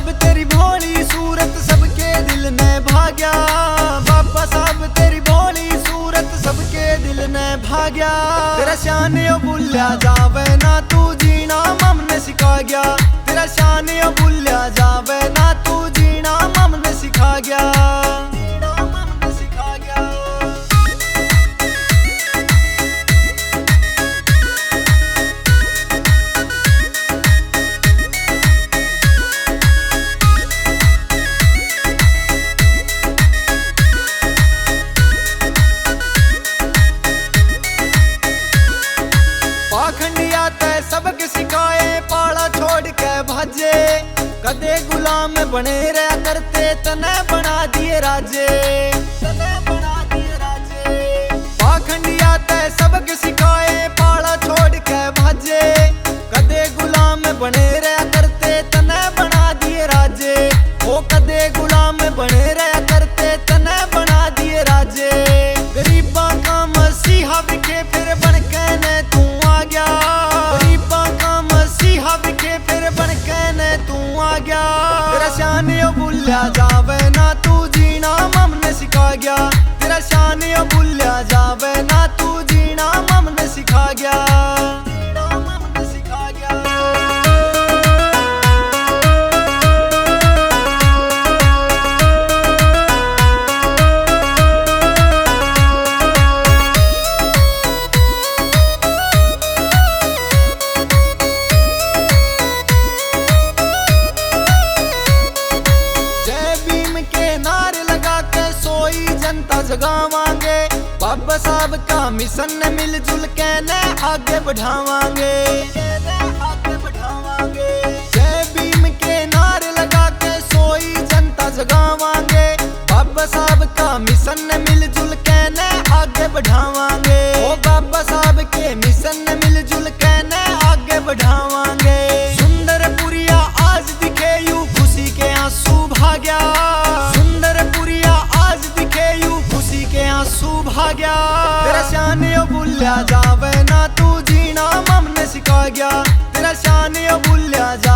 साहब तेरी भोली सूरत सबके दिल ने भाग्या। बाबा साहब तेरी भोली सूरत सबके दिल ने भाग्या। तेरा शान यो भूलिया जावे ना तू जीना हमने सिखा गया। तेरा शान यो भूलिया जावे ना तू जीना हमने सिखा गया। पाखंडिया तय सबक सिखाए पाला छोड़ के भाजे। कदे गुलाम बने रह करते तने बना दिए राजे। पाखंडिया तय सबक सिखाए पाला छोड़ के भाजे। कदे गुलाम बने रह करते तने बना दिए राजे। ओ कदे गुलाम बने रह करते तने बना दिए राजे। गरीबा का मसीहा बिके फिर बन के ने तू आ गया। गरीबा का मसीहा बिके फिर बन के ने तू आ गया। तेरा शान यो भूलिया जावे ना तू जीना हमने सिखा गया। तेरा शान यो भूलिया जावे ना तू जीना हमने सिखा गया। जनता जगावांगे बाबा साहब का मिशन ने मिलजुल के ने आगे बढ़ावांगे। जय भीम के नारे लगा के सोई जनता जगावांगे। बाबा साहब का मिशन ने मिलजुल के ने आगे बढ़ावांगे। ओ बाबा साहब के मिशन ने मिलजुल के ने आगे बढ़ावांगे। सुंदरपुरिया आज दिखे यूं खुशी के आंसू भाग्या। सुंदरपुरिया आज दिखे यूं खुशी के आंसू भाग्या। तेरा शान यो भूलिया जावे ना तू जीना हमने सिखा गया। तेरा शान यो भूलिया जा